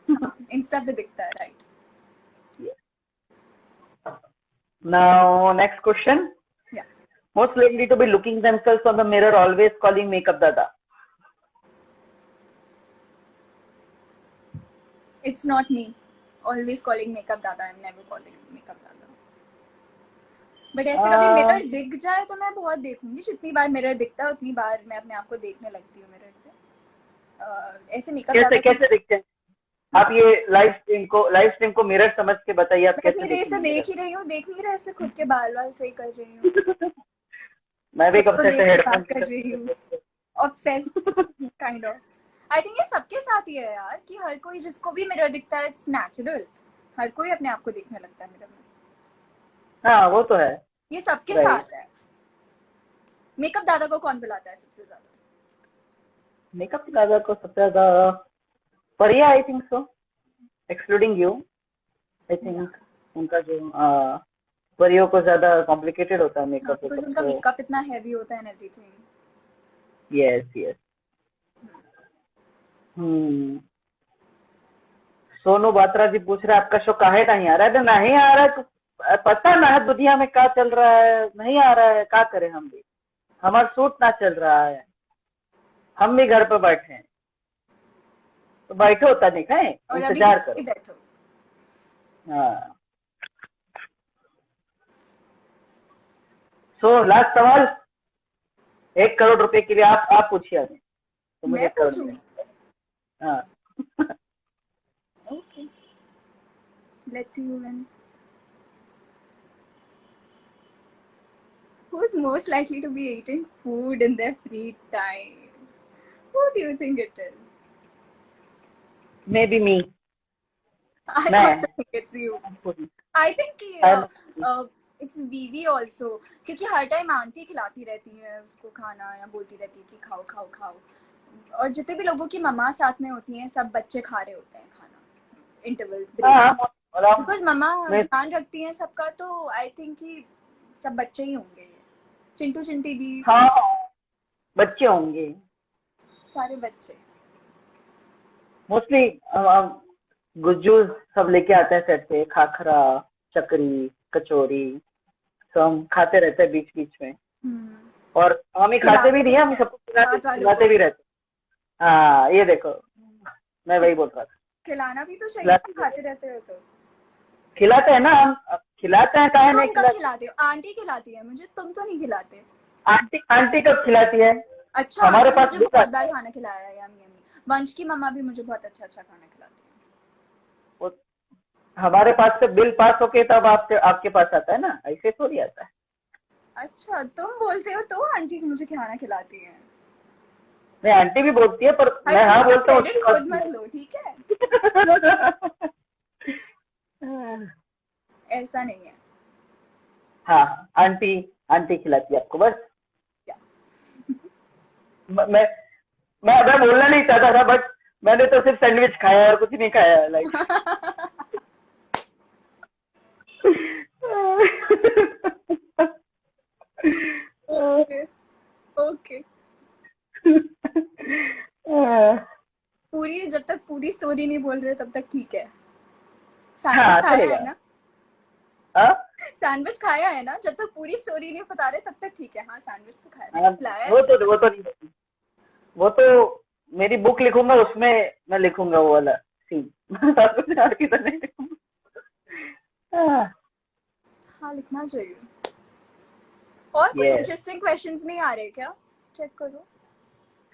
हाँ, इंस्टा पे दिखता है, राइट। Now next question. या Most likely to be looking themselves on the mirror, always calling makeup dada. it's not me always calling makeup dada, I'm never calling makeup dada, but ऐसे कभी mirror दिख जाए तो मैं बहुत देखूंगी। जितनी बार मिरर दिखता है उतनी बार मैं अपने आप को देखने लगती हूँ मिरर पे। ऐसे मेकअप कैसे ज्यादा कैसे दिखते हैं आप? ये लाइव स्ट्रीम को मिरर समझ के बताइए, आप मैं कैसे इतनी देर से देखेंगे देख मिरर? ही रही हूँ, देख नहीं रहा ऐसे खुद के बाल वाल सही कर रही हूँ, मैं भी खुद कब को से देख के हेडफोन बात कर रही हूँ, obsessed kind of. I think ये सबके साथ ही है यार कि हर कोई जिसको भी मिरर दिखता है इट्स नेचुरल, हर कोई अपने आप को देखने लगता है मिरर में, हाँ, वो तो है। ये सबके राइट। साथ है। मेकअप दादा को कौन बुलाता है सबसे ज्यादा? मेकअप दादा को सबसे ज्यादा परिया, I think so, excluding you. I think उनका जो परियों को ज्यादा कॉम्प्लिकेटेड होता है हाँ, मेकअप बिकॉज वेकअप, उनका तो मेकअप इतना हैवी होता है and everything. Yes yes. Sonu Batra ji पूछ रहे हैं आपका शो काहे नहीं आ रहा है? तो नहीं आ रहा है तो पता ना है दुनिया में क्या चल रहा है, नहीं आ रहा है, क्या करें हम भी, हमारा शूट ना चल रहा है, हम भी घर पर बैठे हैं, तो बैठो होता नहीं है, और अभी इंतजार घर पे करो। बैठो। हाँ। सो लास्ट सवाल, 1 करोड़ रुपए के लिए आप पूछिए अभी, तो मुझे मैं 1 करोड़ पूछूं? मिलेगा। हाँ। Okay, let's see who wins. Who's most likely to be eating food in their free time? Who do you think it is? May be me. I मैं also think it's you. I think कि it's Vivi also, क्योंकि हर time aunty खिलाती रहती है उसको खाना या बोलती रहती है कि खाओ खाओ खाओ, और जितने भी लोगों की मम्मा साथ में होती हैं सब बच्चे खा रहे होते हैं खाना इंटरवल्स ब्रेक, हाँ, बिकॉज मम्मा मैं ध्यान रखती हैं सबका, तो आई थिंक कि सब बच्चे ही होंगे ये, चिंटू चिंटी भी, हाँ, बच्चे होंगे सारे बच्चे। मोस्टली। गुज्जू सब लेके आते हैं सेट पे, खाखरा, चकरी, कचौरी, तो हम खाते रहते हैं बीच बीच में, और हम ही खाते भी नहीं है, हम सबको खिलाते भी रहते हैं। हाँ, ये देखो, मैं वही बोल रहा था, खिलाना भी तो चाहिए, खाते रहते हो तो। खिलाते हैं ना हम, खिलाते हैं, काहे नहीं तुम कब खिलाते? खिलाते हो? आंटी खिलाती है मुझे, तुम तो नहीं खिलाते। आंटी कब खिलाती है? अच्छा, हमारे आंटी पास मुझे बहुत बार खाना खिलाया है, यम्मी यम्मी। वंश की मम्मा भी मुझे बहुत अच्छा अच्छा खाना खिलाती है। हमारे पास से बिल पास होके तब आपके पास आता है ना, ऐसे थोड़ी आता है। अच्छा, तुम बोलते हो तो आंटी मुझे खाना खिलाती है। नहीं, आंटी भी बोलती है, पर हर मैं चीज हाँ का बोलता हूँ उसके क्रेडिट खुद बाद। मत लो, ठीक है? ऐसा नहीं है। हाँ, आंटी आंटी खिलाती है आपको बस। क्या? मैं मैं बोलना नहीं चाहता था, बट मैंने तो सिर्फ सैंडविच खाया है और कुछ नहीं खाया, लाइक। Okay, okay. पूरी, जब तक पूरी स्टोरी नहीं बोल रहे तब तक ठीक है। सैंडविच हाँ, खाया है चलेगा। ना? हाँ, सैंडविच खाया है ना? जब तक पूरी स्टोरी नहीं बता रहे तब तक ठीक है। हाँ, सैंडविच तो खाया, मैंने हाँ, खिलाया है वो ऐसा। तो नहीं, वो तो मेरी बुक लिखूंगा उसमें मैं लिखूंगा वो वाला सीन। और की तो नहीं लिखूंगा। हाँ, हाँ, लिखना चाहिए। और कोई यस। इंटरेस्टिंग क्वेश्चंस नहीं आ रहे क्या? चेक करो।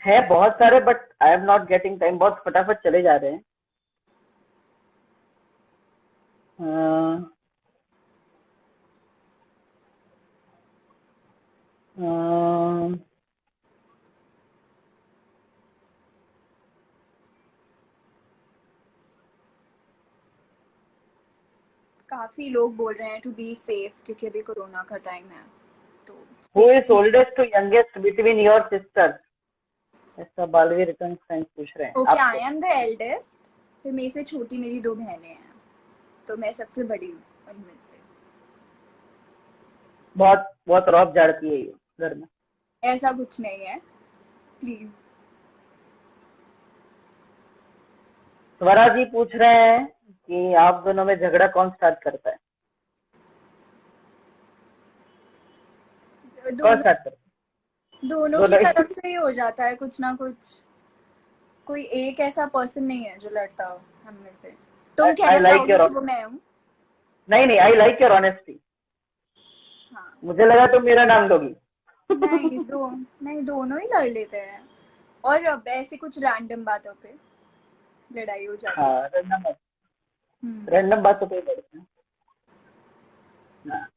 है बहुत सारे, but I am not getting time, बहुत फटाफट चले जा रहे हैं। अह, अह, काफी लोग बोल रहे हैं टू बी सेफ क्योंकि अभी कोरोना का टाइम है, तो Who is safety. oldest to youngest between your sisters? ऐसा बालवीर रिटर्न साइंस पूछ रहे हैं ओके, आई आपसे। Am the eldest. फिर मेरे से छोटी मेरी 2 बहनें हैं, तो मैं सबसे बड़ी हूँ उनमें से। बहुत बहुत रौब झाड़ती है ये घर में। ऐसा कुछ नहीं है, प्लीज। स्वरा जी पूछ रहे हैं कि आप दोनों में झगड़ा कौन स्टार्ट करता है? कौन दोनों स्टार्ट करता दोनों है? की दोनों तरफ ही। से ही हो जाता है कुछ ना कुछ। कोई एक ऐसा पर्सन नहीं है जो लड़ता हो हम में से। तुम आई कहना लाइक चाहोगे योर, कि वो मैं हूँ? नहीं नहीं, आई लाइक योर ऑनेस्टी। हाँ। मुझे लगा तुम मेरा नाम लोगी। नहीं, नहीं, दोनों ही लड़ लेते हैं। और अब ऐसे कुछ रैंडम बातों पे लड़ाई हो जाती है। हाँ, रैंडम, हम्म। रैंडम बातों पे लड़ते हैं। हाँ,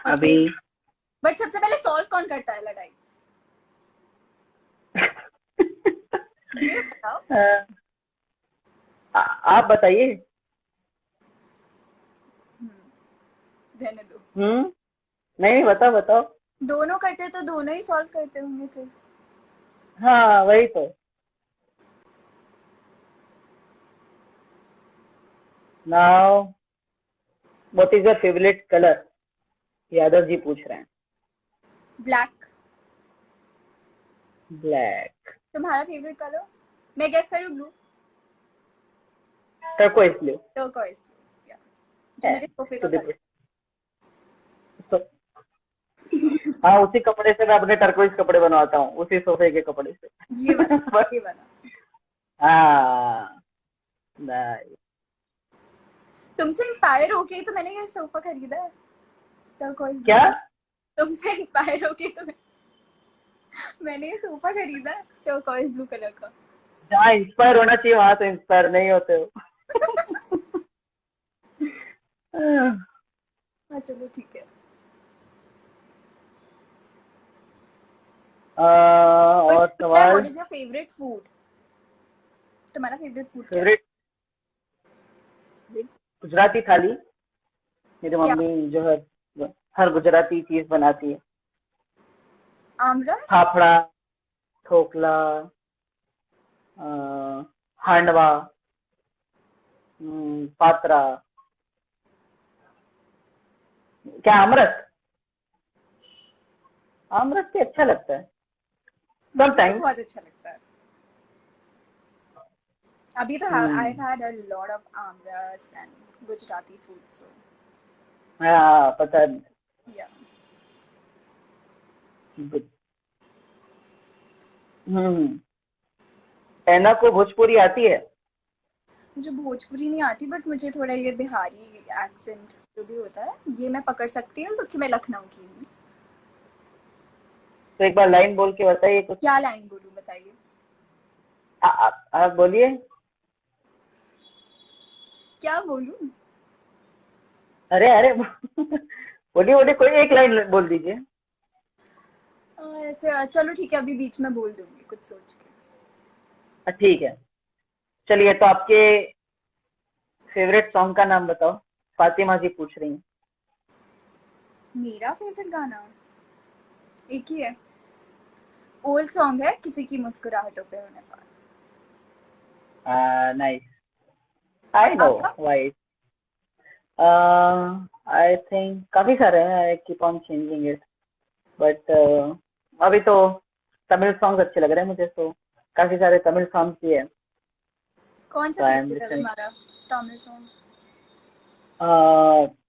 और अभी। फिर, बट सबसे पहले सॉल्व कौन करता है लड़ाई? ये बताओ। हाँ, आप बताइए। रहने दो। नहीं, बताओ बताओ। दोनों करते तो दोनों ही सॉल्व करते होंगे फिर। हाँ, वही तो। Now, what is your favourite colour? Yadav ji पूछ रहे हैं। ब्लैक। ब्लैक। तुम्हारा फेवरेट कलर? मैं गेस करूँ blue. Turquoise blue. Turquoise blue, या जो है मेरे सोफे टू का द कलर। तो। हाँ, उसी कपड़े से मैं अपने टर्कोइज कपड़े बनवाता हूँ, उसी सोफे के कपड़े से। ये वाला, बस। ये वाला। हाँ, nice। तुमसे इंस्पायर होके तो मैंने ये सोफा खरीदा है, टर्कोइज ब्लू क्या? का। तुमसे इंस्पायर होके तो मैंने ये सोफा खरीदा है टर्कोइज ब्लू कलर का। जहाँ इंस्पायर होना चाहिए वहां तो इंस्पायर नहीं होते हो। हाँ, चलो ठीक है। कोई और पूछ रहा है सवाल। What is your favourite food? तुम्हारा फेवरेट फूड क्या है? फेवरेट गुजराती थाली। मेरी क्या? मम्मी जो है हर गुजराती चीज बनाती है। आमरस। फाफड़ा, ठोकला, हांडवा, पात्रा। क्या आमरस? आमरस भी अच्छा लगता है मुझे भी समटाइम्स। बहुत अच्छा लगता है। अभी तो I had a lot of aamras and Gujarati food, so हाँ, पता है। या। Good। हम्म। टैना को भोजपुरी आती है? मुझे भोजपुरी नहीं आती, बट मुझे थोड़ा ये बिहारी एक्सेंट जो भी होता है ये मैं पकड़ सकती हूँ क्योंकि मैं लखनऊ की हूँ। तो एक बार लाइन बोल के बताइए कुछ। क्या लाइन बोलूँ, बताइए? आप बोलिए। क्या बोलूँ? अरे अरे, बोलिए बोलिए, कोई एक लाइन बोल दीजिए। ऐसे चलो ठीक है, अभी बीच में बोल दूंगी कुछ सोच के। ठीक है, चलिए तो आपके फेवरेट सॉन्ग का नाम बताओ। फातिमा जी पूछ रही हैं। मेरा फेवरेट गाना एक ही है, ओल्ड सॉन्ग है, किसी की मुस्कुराहटों पे होने साथ। नाइस, और आई नो आपका? व्हाई। आई थिंक काफी सारे हैं, I keep on changing it, but अभी तो तमिल सॉन्ग्स अच्छे लग रहे हैं मुझे, तो काफी सारे तमिल सॉन्ग्स भी है, कौन सा तो आई एम फेवरेट है लिसनिंग। तुम्हारा तमिल सॉन्ग?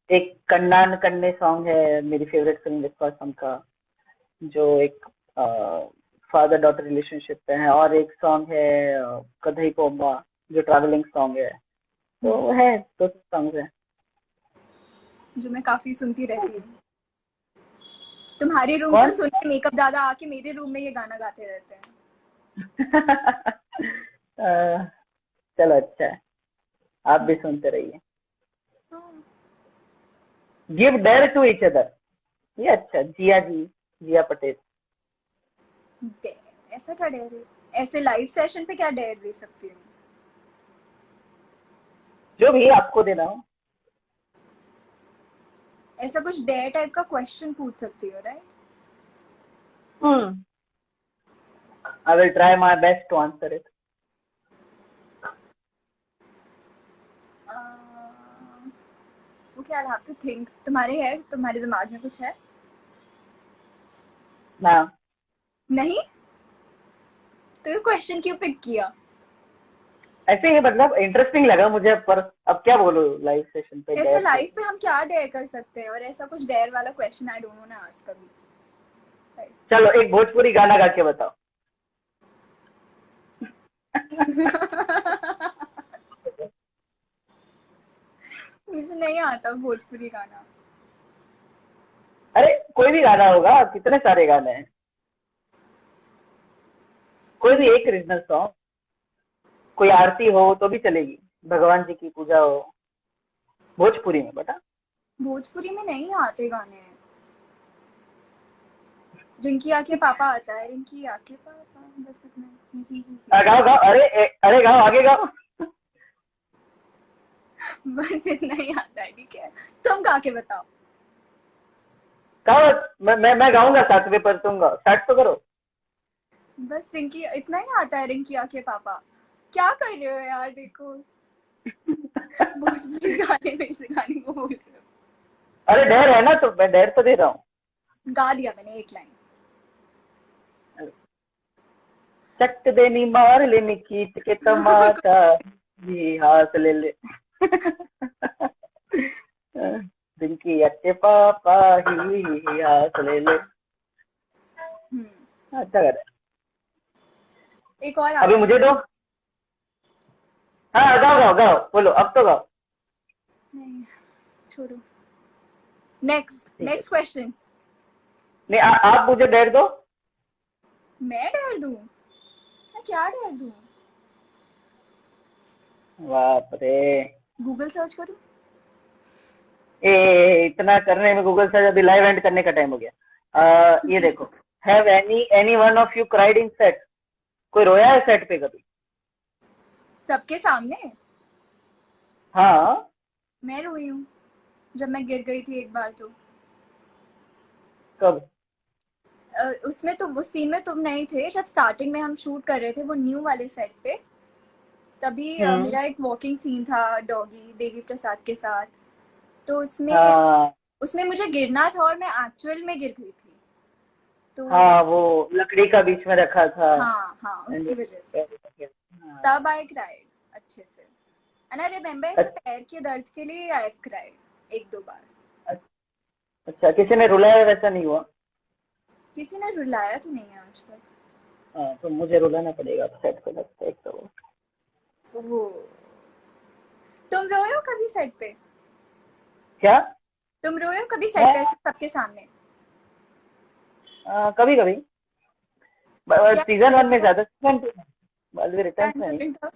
एक कन्नान कन्ने सॉन्ग है मेरी फेवरेट फिल्म विश्वासम का, जो एक फादर डॉटर रिलेशनशिप पे है, और एक सॉन्ग है कधई कोम्बा, जो ट्रैवलिंग सॉन्ग है। तो है, दो सॉन्ग है। जो मैं काफी सुनती रहती हूँ। तुम्हारे रूम से कौन? सुन के मेकअप दादा आके मेरे रूम में ये गाना गाते रहते हैं। अ, चलो अच्छा है, आप भी सुनते रहिए। हाँ। Give dare to each other, ये अच्छा, जिया जी, जिया पटेल। डेयर, ऐसा क्या डेयर है? ऐसे लाइव सेशन पे क्या डेयर दे सकती हूँ? जो भी आपको देना हो। ऐसा कुछ डेयर टाइप का क्वेश्चन पूछ सकती हो, right? I will try my best to answer it. Okay, I have to think. तुम्हारे दिमाग में कुछ है? ना, नहीं? तो ये क्वेश्चन क्यों पिक किया? ऐसे ही मतलब इंटरेस्टिंग लगा मुझे, पर अब क्या बोलूं लाइव सेशन पे ऐसे डेयर पे। लाइफ पे हम क्या डेयर कर सकते हैं, और ऐसा कुछ डेयर वाला क्वेश्चन आई डोंट नो ना आस्क कभी। चलो एक भोजपुरी गाना गा के बताओ। मुझे नहीं आता भोजपुरी गाना। अरे कोई भी गाना होगा, कितने सारे गाने हैं, कोई भी एक रीजनल सॉन्ग, कोई आरती हो तो भी चलेगी, भगवान जी की पूजा हो, भोजपुरी में बेटा। भोजपुरी में नहीं आते गाने। रिंकी आके पापा आता है, रिंकी आके पापा, बस इतना ही ही ही। गाओ गाओ, अरे गाओ, आगे गाओ। बस इतना ही आता है, ठीक है? तुम गा के बताओ। गाओ, मैं गाऊंगा साथ में, पर तुम गाओ, स्टार्ट तो करो। बस रिंकी, इतना ही आता है, रिंकी आके पापा। क्या कर रहे हो यार, देखो भोजपुरी गाने में से गाने को बोल रहे अरे डेर है ना, तो मैं डेर तो दे रहा हूँ। हो। गा दिया मैंने एक लाइन। चक देनी मार लेनी कीट के तमाचा, जी हाथ ले ले। रिंकी अच्छे पापा, ही हाथ ले ले। अच्छा कर। एक और अभी आता मुझे है। दो। हाँ गाओ गाओ गाओ, बोलो अब तो गाओ। नहीं, छोड़ो। नेक्स्ट ठीक है, नेक्स्ट क्वेश्चन। नहीं आप मुझे डेर दो। मैं डर दूं? मैं क्या डर दूं? बाप रे, गूगल सर्च करूं? इतना करने में गूगल सर्च, अभी लाइव एंड करने का टाइम हो गया। ये देखो, have any one of you cried in set? कोई रोया है सेट पे कभी? सबके सामने? हाँ। मैं रोई हूँ जब मैं गिर गई थी एक बार तो। कब? उसमें तुम, उस सीन में तुम नहीं थे जब स्टार्टिंग में हम शूट कर रहे थे वो न्यू वाले सेट पे। तभी हम्म। मेरा एक वॉकिंग सीन था डॉगी देवी प्रसाद के साथ। तो उसमें हाँ उसमें मुझे गिरना था और मैं एक्चुअल में गिर गई थी। तो हाँ, वो लकड़ी का बीच में रखा था। हाँ हाँ, उसकी वजह से हाँ। तब आई क्राइड अच्छे से। एंड आई रिमेम्बर ऐसे पैर के दर्द के लिए आई क्राइड एक दो बार। अच्छा, किसी ने रुलाया वैसा नहीं हुआ? किसी ने रुलाया तो नहीं है आज तक। हाँ, तो मुझे रुलाना पड़ेगा सेट पे, लगता है एक तो। वो तुम रोए हो कभी सेट पे? क्या? तुम रोए हो कभी सेट मैं पे ऐसे सबके सामने? कभी कभी, क्या सीजन वन में था? ज्यादा, सीजन टू बाद में क्या रिटर्न में नहीं। इंसिडेंट था?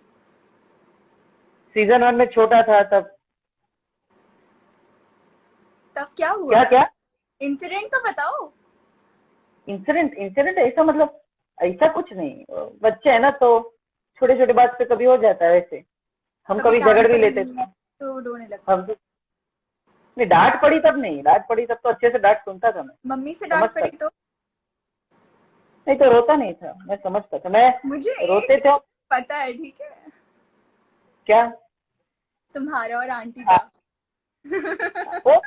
सीजन वन में छोटा था तब। तब क्या हुआ? क्या क्या? इंसिडेंट तो बताओ। इंसिडेंट इंसिडेंट ऐसा मतलब ऐसा कुछ नहीं, बच्चे हैं ना तो छोटे छोटे बात पे कभी हो जाता है वैसे। हम कभी कभी झगड़ डांट भी पड़ी लेते थे। तो रोने लगते? हम तो नहीं, डांट पड़ी तब नहीं, डांट पड़ी तब तो अच्छे से डांट सुनता था मैं, मम्मी से डांट समझता पड़ी था। तो? नहीं तो रोता नहीं था, मैं समझता था। मैं मुझे रोते एक थे पता है, ठीक है, क्या? तुम्हारा और आंटी आ, का। वो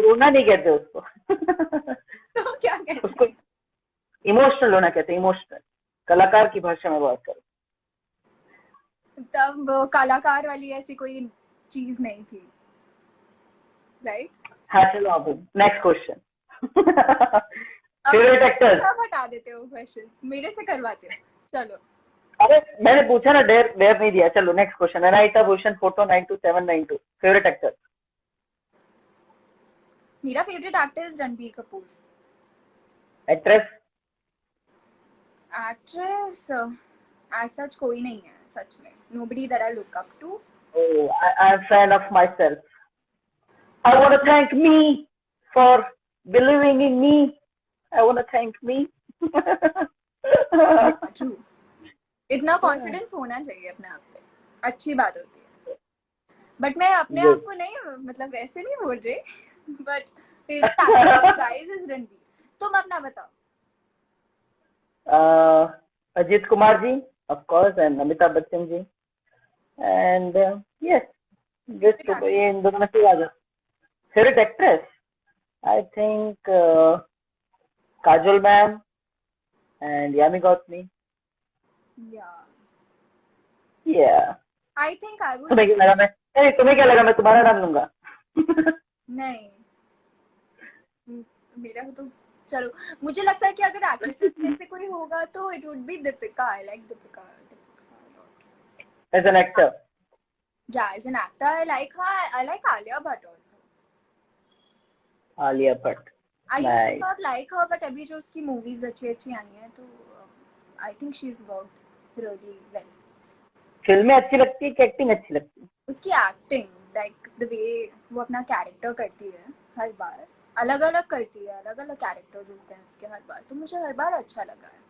रोना नहीं कहते उसको। तो क्या कहते उसको हैं? इमोशनल होना कहते हैं, इमोशनल। कलाकार की भाषा में बात करो। तब वो कलाकार वाली ऐसी कोई चीज नहीं थी, राइट? हाँ चलो अब नेक्स्ट क्वेश्चन। अब फेवरेट एक्टर? सब हटा देते हो क्वेश्चंस, मेरे से करवाते हो। चलो, अरे मैंने पूछा ना, डेयर डेयर नहीं दिया। चलो next question. Anaita Bhushan photo 92792 favourite actor? मेरा favourite actor is Ranbir Kapoor. Actress? Actress as such कोई नहीं है सच में, nobody that I look up to. I am fan of myself. I want to thank me for believing in me. I want to thank me. या true, इतना confidence होना चाहिए अपने आप पे, अच्छी बात होती है। बट मैं अपने आप Good. को नहीं, मतलब वैसे नहीं बोल रही, but favourite actor guys is Ranbir. तुम अपना बताओ। Ajit Kumar ji, of course, and Amitabh Bachchan ji. And yes, this favourite to actor? in दोनों में से आ जाए। Favorite actress? I think Kajol ma'am and Yami Gautami. या Yeah. I think I would. तुम्हें क्या लगा तुम्हें क्या लगा मैं तुम्हारा नाम लूंगा? नहीं, मेरा तो चलो, मुझे लगता है कि अगर एक्ट्रेस में से कोई होगा तो it would be Deepika. I like Deepika As an actor. Yeah, as an actor I like her. I like Alia Bhatt also. Alia Bhatt. I used to Nice. not like her, but अभी जो उसकी movies अच्छी अच्छी आई हैं तो I think she's worked really well. फिल्में अच्छी लगती है कि एक्टिंग अच्छी लगती है? उसकी एक्टिंग, लाइक द वे वो अपना कैरेक्टर करती है, हर बार अलग अलग करती है, अलग अलग कैरेक्टर्स होते हैं उसके हर बार, तो मुझे हर बार अच्छा लगा है।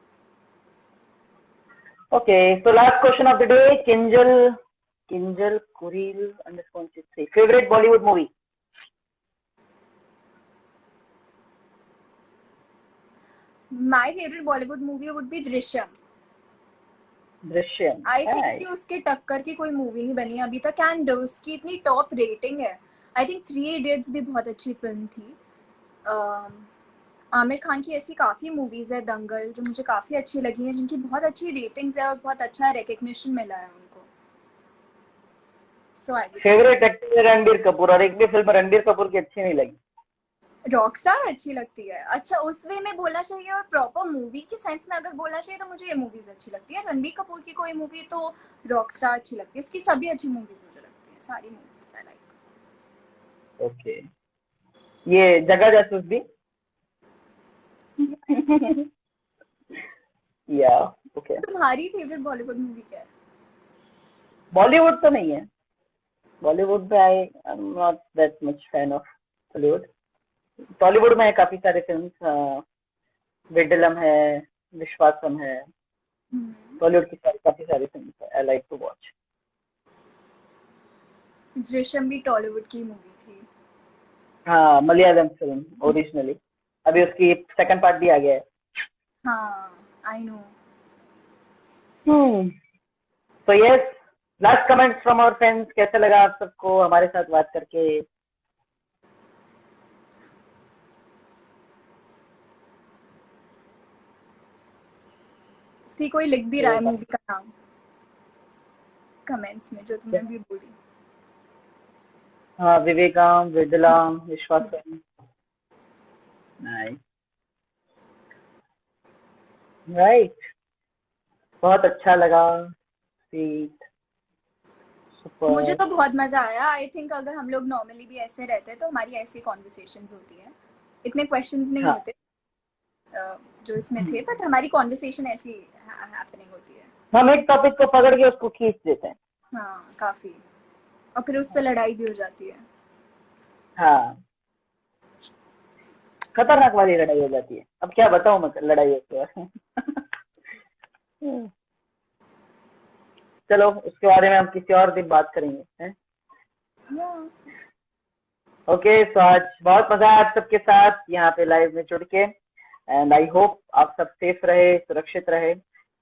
Okay, so last question of the day, Kinjal Kuril underscore 63. Favorite Bollywood movie? My favorite Bollywood movie would be Drishyam. Drishyam. I think कि Nice. उसके टक्कर की कोई मूवी नहीं बनी अभी तक, एंड उसकी इतनी टॉप रेटिंग है। आई थिंक 3 Idiots भी बहुत अच्छी फिल्म थी। आमिर खान की ऐसी काफ़ी मूवीज़ है, दंगल जो मुझे काफ़ी अच्छी लगी हैं, जिनकी बहुत अच्छी रेटिंग्स है और बहुत अच्छा रिकग्निशन मिला है उनको। सो आई फेवरेट एक्टर रणबीर कपूर, और एक भी फिल्म रणबीर कपूर की अच्छी नहीं लगी। रॉकस्टार अच्छी लगती है। अच्छा, उस वे में बोलना चाहिए और प्रॉपर मूवी के सेंस में अगर बोलना चाहिए तो मुझे ये मूवीज अच्छी लगती है। रणबीर कपूर की कोई मूवी तो रॉकस्टार अच्छी लगती है, उसकी सभी अच्छी मूवीज मुझे लगती है, सारी मूवीज आई लाइक। ओके, ये जगह जासूस भी? या ओके। तुम्हारी फेवरेट बॉलीवुड मूवी क्या है? बॉलीवुड तो नहीं है, बॉलीवुड में I am not that much fan of Bollywood. Tollywood में काफी सारे फिल्म, विडलम है, विश्वासम है, बॉलीवुड की काफी सारी film I like to watch. Drishyam भी टॉलीवुड की मूवी थी। हाँ, मलयालम फिल्म ओरिजिनली, अभी उसकी सेकंड पार्ट भी आ गया है। हाँ, आई नो। तो yes, last comments from our friends, कैसा लगा आप सबको हमारे साथ बात करके? सी कोई लिख भी रहा है मूवी का नाम कमेंट्स में, जो तुमने भी बोली। हाँ, विवेकम, विडलम, विश्वासम। नाइस, राइट, बहुत अच्छा लगा। Sweet, super. मुझे तो बहुत मजा आया। आई थिंक अगर हम लोग नॉर्मली भी ऐसे रहते तो हमारी ऐसी कॉन्वर्सेशंस होती है, इतने क्वेश्चंस नहीं हाँ। होते जो इसमें थे, बट हमारी कॉन्वर्सेशन ऐसी हैपनिंग होती है। हम एक टॉपिक को पकड़ के उसको खींच देते हैं। हाँ, काफी, और फिर उस पर लड़ाई भी हो जाती है। हाँ, खतरनाक वाली लड़ाई हो जाती है। अब क्या बताऊं मैं लड़ाई के बारे में। चलो उसके बारे में हम किसी और दिन बात करेंगे हैं। Yeah. ओके, तो आज बहुत मजा आया आप सबके साथ यहाँ पे लाइव में जुड़ के, एंड आई होप आप सब सेफ रहे, सुरक्षित रहे।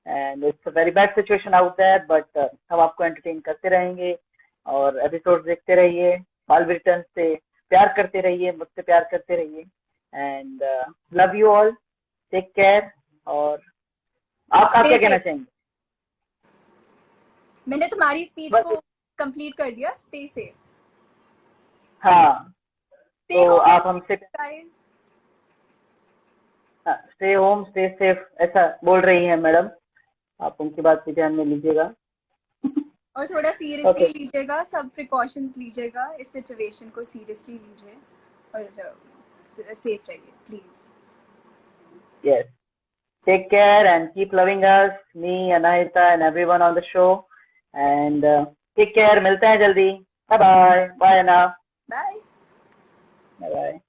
And it's a very bad situation out there, but हम आपको एंटरटेन करते रहेंगे और एपिसोड देखते रहिए। मालवी रिटर्न से प्यार करते रहिए, मुझसे प्यार करते रहिए, and love you all, take care. और आप Stay क्या कहना safe. चाहेंगे? मैंने तुम्हारी स्पीच बस को कंप्लीट कर दिया। स्टे सेफ, हाँ, स्टे तो होम आप एंड हमसे safe guys. Stay home stay safe ऐसा बोल रही हैं मैडम, आप उनकी बात पे ध्यान में लीजिएगा। और थोड़ा सीरियसली ओके, लीजिएगा, सब प्रिकॉशंस लीजिएगा, इस सिचुएशन को सीरियसली लीजिए और सेफ रहिए please. Yes, take care and keep loving us, me, Anahita and everyone on the show, and take care. मिलते हैं जल्दी। Bye bye. Bye Ana. Bye. Bye bye.